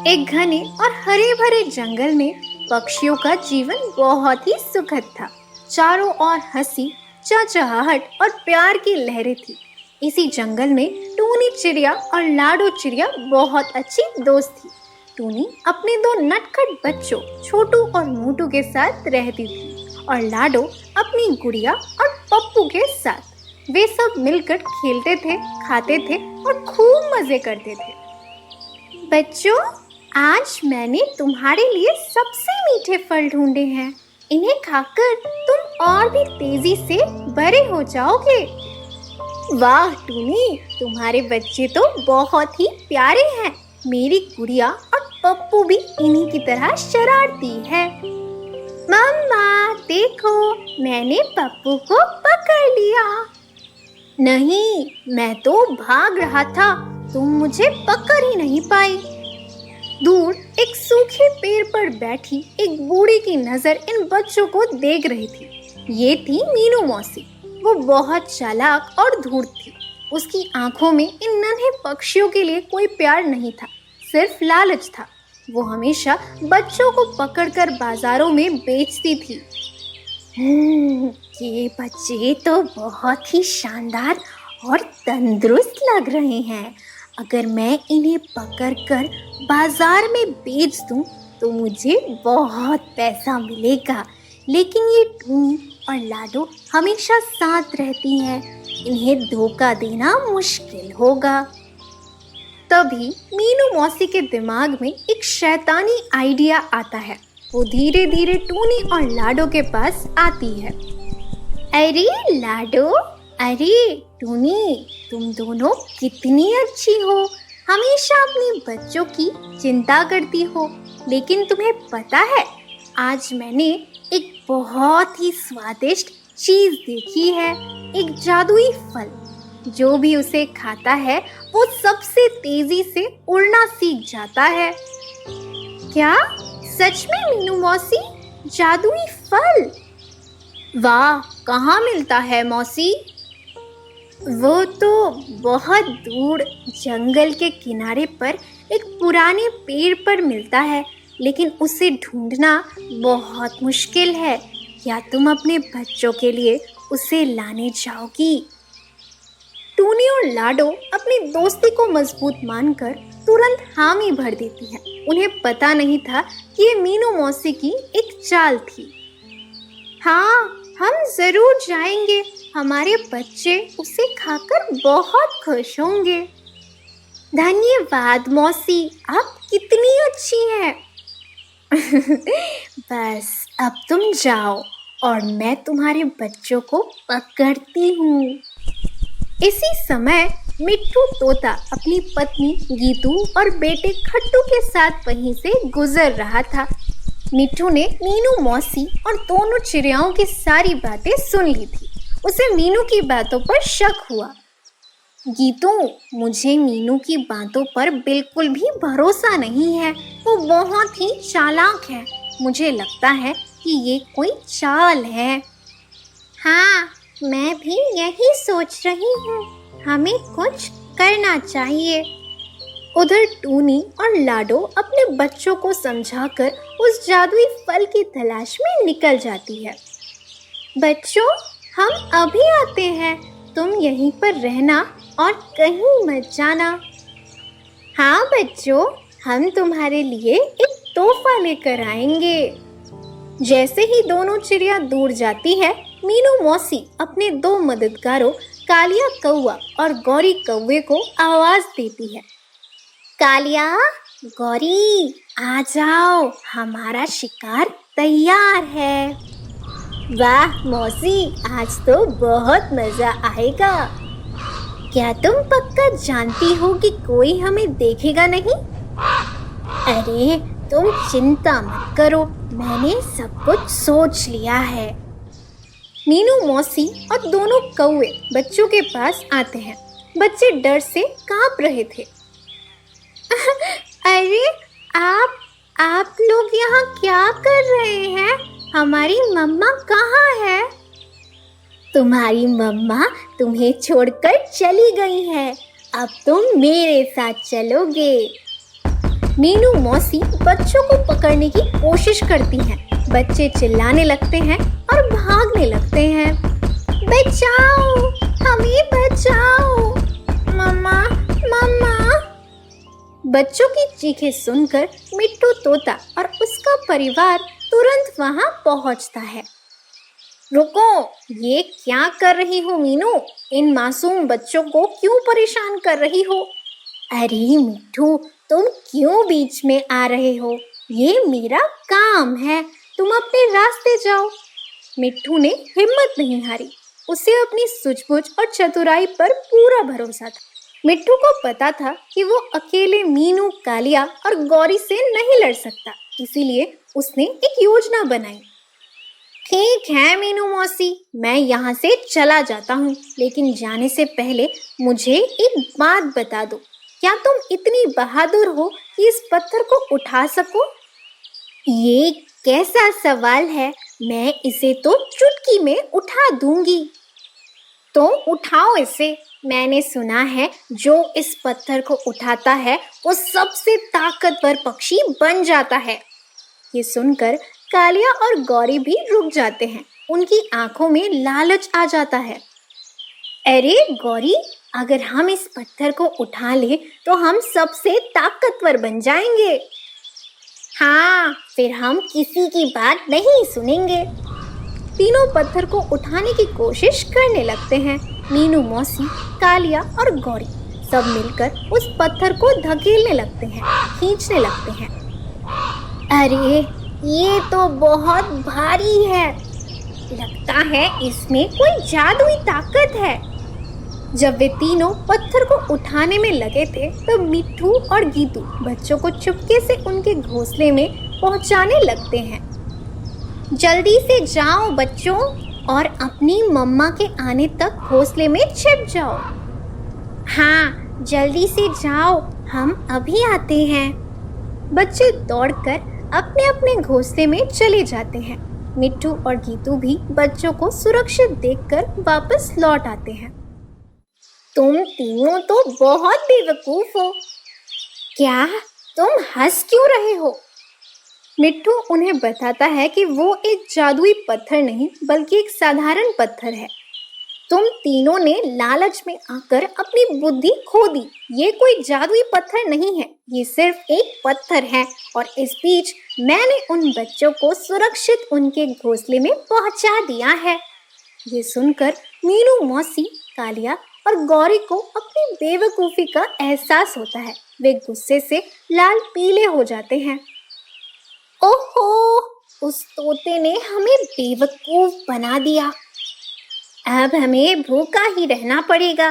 एक घने और हरे भरे जंगल में पक्षियों का जीवन बहुत ही सुखद था। चारों ओर हंसी, चहचहाहट और प्यार की लहरें थी। इसी जंगल में टूनी चिड़िया और लाडो चिड़िया बहुत अच्छी दोस्त थी। टूनी अपने दो नटखट बच्चों छोटू और मोटू के साथ रहती थी और लाडो अपनी गुड़िया और पप्पू के साथ। वे सब मिलकर खेलते थे, खाते थे और खूब मजे करते थे। बच्चों, आज मैंने तुम्हारे लिए सबसे मीठे फल ढूंढे हैं। इन्हें खाकर तुम और भी तेजी से बड़े हो जाओगे। वाह टूनी, तुम्हारे बच्चे तो बहुत ही प्यारे हैं। मेरी गुड़िया और पप्पू भी इन्हीं की तरह शरारती है। मम्मा देखो, मैंने पप्पू को पकड़ लिया। नहीं, मैं तो भाग रहा था, तुम मुझे पकड़ ही नहीं पाई। दूर एक सूखे पेड़ पर बैठी एक बूढ़ी की नजर इन बच्चों को देख रही थी। ये थी मीनू मौसी। वो बहुत चालाक और धूर्त थी। उसकी आंखों में इन नन्हे पक्षियों के लिए कोई प्यार नहीं था, सिर्फ लालच था। वो हमेशा बच्चों को पकड़कर बाजारों में बेचती थी। ये बच्चे तो बहुत ही शानदार और तंदुरुस्त लग रहे हैं। अगर मैं इन्हें पकड़कर बाजार में बेच दूं तो मुझे बहुत पैसा मिलेगा। लेकिन ये टूनी और लाडो हमेशा साथ रहती हैं, इन्हें धोखा देना मुश्किल होगा। तभी मीनू मौसी के दिमाग में एक शैतानी आइडिया आता है। वो धीरे धीरे टूनी और लाडो के पास आती है। अरे लाडो, अरे टूनी, तुम दोनों कितनी अच्छी हो। हमेशा अपने बच्चों की चिंता करती हो। लेकिन तुम्हें पता है, आज मैंने एक बहुत ही स्वादिष्ट चीज देखी है। एक जादुई फल। जो भी उसे खाता है वो सबसे तेजी से उड़ना सीख जाता है। क्या सच में मीनू मौसी? जादुई फल? वाह, कहाँ मिलता है मौसी? वो तो बहुत दूर जंगल के किनारे पर एक पुराने पेड़ पर मिलता है, लेकिन उसे ढूंढना बहुत मुश्किल है। क्या तुम अपने बच्चों के लिए उसे लाने जाओगी? टूनी और लाडो अपनी दोस्ती को मजबूत मानकर तुरंत हामी भर देती है। उन्हें पता नहीं था कि ये मीनू मौसी की एक चाल थी। हाँ, हम जरूर जाएंगे। हमारे बच्चे उसे खाकर बहुत खुश होंगे। धन्यवाद मौसी, आप कितनी अच्छी हैं। बस अब तुम जाओ और मैं तुम्हारे बच्चों को पकड़ती हूँ। इसी समय मिट्ठू तोता अपनी पत्नी गीतू और बेटे खट्टू के साथ वहीं से गुजर रहा था। मिट्ठू ने मीनू मौसी और दोनों चिड़ियाओं की सारी बातें सुन ली थी। उसे मीनू की बातों पर शक हुआ। गीतू, मुझे मीनू की बातों पर बिल्कुल भी भरोसा नहीं है। वो बहुत ही चालाक है। मुझे लगता है कि ये कोई चाल है। हाँ, मैं भी यही सोच रही हूँ। हमें कुछ करना चाहिए। उधर टूनी और लाडो अपने बच्चों को समझाकर उस जादुई फल की तलाश में निकल जाती है। बच्चों, हम अभी आते हैं। तुम यहीं पर रहना और कहीं मत जाना। हाँ बच्चों, हम तुम्हारे लिए एक तोहफा लेकर आएंगे। जैसे ही दोनों चिड़िया दूर जाती है, मीनू मौसी अपने दो मददगारों कालिया कौआ और गौरी कौवे को आवाज देती है। कालिया, गौरी, आ जाओ, हमारा शिकार तैयार है। वाह मौसी, आज तो बहुत मजा आएगा। क्या तुम पक्का जानती हो कि कोई हमें देखेगा नहीं? अरे तुम चिंता मत करो, मैंने सब कुछ सोच लिया है। मीनू मौसी और दोनों कौवे बच्चों के पास आते हैं। बच्चे डर से कांप रहे थे। अरे आप लोग यहाँ क्या कर रहे हैं? हमारी मम्मा कहाँ है? तुम्हारी मम्मा तुम्हें छोड़कर चली गई है। अब तुम मेरे साथ चलोगे। मीनू मौसी बच्चों को पकड़ने की कोशिश करती हैं। बच्चे चिल्लाने लगते हैं और भागने लगते हैं। बचाओ, हमें बचाओ, मम्मा मम्मा। बच्चों की चीखें सुनकर मिट्टू तोता और उसका परिवार तुरंत वहां पहुंचता है। रुको, ये क्या कर रही हो मीनू? इन मासूम बच्चों को क्यों परेशान कर रही हो? अरे मिट्टू, तुम क्यों बीच में आ रहे हो? ये मेरा काम है, तुम अपने रास्ते जाओ। मिट्टू ने हिम्मत नहीं हारी। उसे अपनी सूझबूझ और चतुराई पर पूरा भरोसा था। मिट्टू को पता था कि वो अकेले मीनू, कालिया और गौरी से नहीं लड़ सकता, इसीलिए उसने एक योजना बनाई। ठीक है मीनू मौसी, मैं यहाँ से चला जाता हूँ, लेकिन जाने से पहले मुझे एक बात बता दो। क्या तुम इतनी बहादुर हो कि इस पत्थर को उठा सको? ये कैसा सवाल है? मैं इसे तो चुटकी में उठा दूंगी। तो उठाओ इसे। मैंने सुना है जो इस पत्थर को उठाता है वो सबसे ताकतवर पक्षी बन जाता है। ये सुनकर कालिया और गौरी भी रुक जाते हैं। उनकी आंखों में लालच आ जाता है। अरे गौरी, अगर हम इस पत्थर को उठा ले तो हम सबसे ताकतवर बन जाएंगे। हाँ, फिर हम किसी की बात नहीं सुनेंगे। तीनों पत्थर को उठाने की कोशिश करने लगते हैं। मीनू मौसी, कालिया और गौरी सब मिलकर उस पत्थर को धकेलने लगते हैं, खींचने लगते हैं। अरे ये तो बहुत भारी है, लगता है इसमें कोई जादुई ताकत है। जब वे तीनों पत्थर को उठाने में लगे थे तो मिट्टू और गीतू बच्चों को चुपके से उनके घोंसले में पहुंचाने लगते हैं। जल्दी से जाओ बच्चों और अपनी मम्मा के आने तक घोंसले में छिप जाओ। हाँ, जल्दी से जाओ, हम अभी आते हैं। बच्चे दौड़कर अपने अपने घोंसले में चले जाते हैं। मिट्टू और गीतू भी बच्चों को सुरक्षित देखकर वापस लौट आते हैं। तुम तीनों तो बहुत बेवकूफ हो। क्या? तुम हंस क्यों रहे हो? मिट्टू उन्हें बताता है कि वो एक जादुई पत्थर नहीं बल्कि एक साधारण पत्थर है। तुम तीनों ने लालच में आकर अपनी बुद्धि खो दी। ये कोई जादुई पत्थर नहीं है, ये सिर्फ एक पत्थर है और इस बीच मैंने उन बच्चों को सुरक्षित उनके घोंसले में पहुंचा दिया है। ये सुनकर मीनू मौसी, कालिया और गौरी को अपनी बेवकूफ़ी का एहसास होता है। वे गुस्से से लाल पीले हो जाते हैं। ओहो, उस तोते ने हमें बेवकूफ बना दिया। अब हमें भूखा ही रहना पड़ेगा।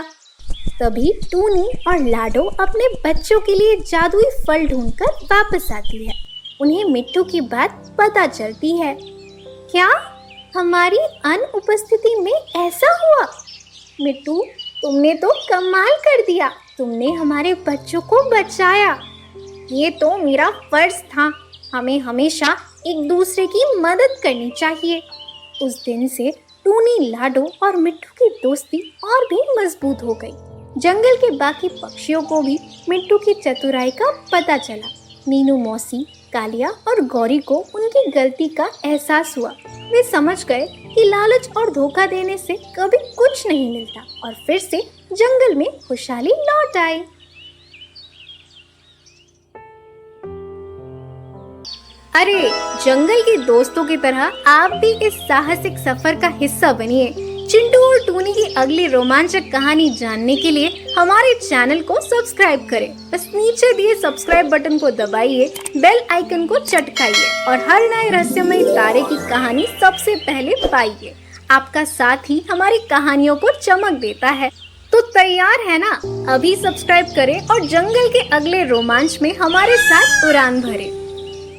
तभी टूनी और लाडो अपने बच्चों के लिए जादुई फल ढूंढकर वापस आती है। उन्हें मिट्टू की बात पता चलती है। क्या हमारी अनुपस्थिति में ऐसा हुआ? मिट्टू, तुमने तो कमाल कर दिया। तुमने हमारे बच्चों को बचाया। ये तो मेरा फर्ज था। हमें हमेशा एक दूसरे की मदद करनी चाहिए। उस दिन से टूनी, लाडो और मिट्टू की दोस्ती और भी मजबूत हो गई। जंगल के बाकी पक्षियों को भी मिट्टू की चतुराई का पता चला। मीनू मौसी, कालिया और गौरी को उनकी गलती का एहसास हुआ। वे समझ गए कि लालच और धोखा देने से कभी कुछ नहीं मिलता और फिर से जंगल में खुशहाली लौट आई। अरे, जंगल के दोस्तों की तरह आप भी इस साहसिक सफर का हिस्सा बनिए। चिंटू और टूनी की अगली रोमांचक कहानी जानने के लिए हमारे चैनल को सब्सक्राइब करें। बस नीचे दिए सब्सक्राइब बटन को दबाइए, बेल आइकन को चटकाइए और हर नए रहस्यमय तारे की कहानी सबसे पहले पाइए। आपका साथ ही हमारी कहानियों को चमक देता है। तो तैयार है ना? अभी सब्सक्राइब करें और जंगल के अगले रोमांच में हमारे साथ उड़ान भरें।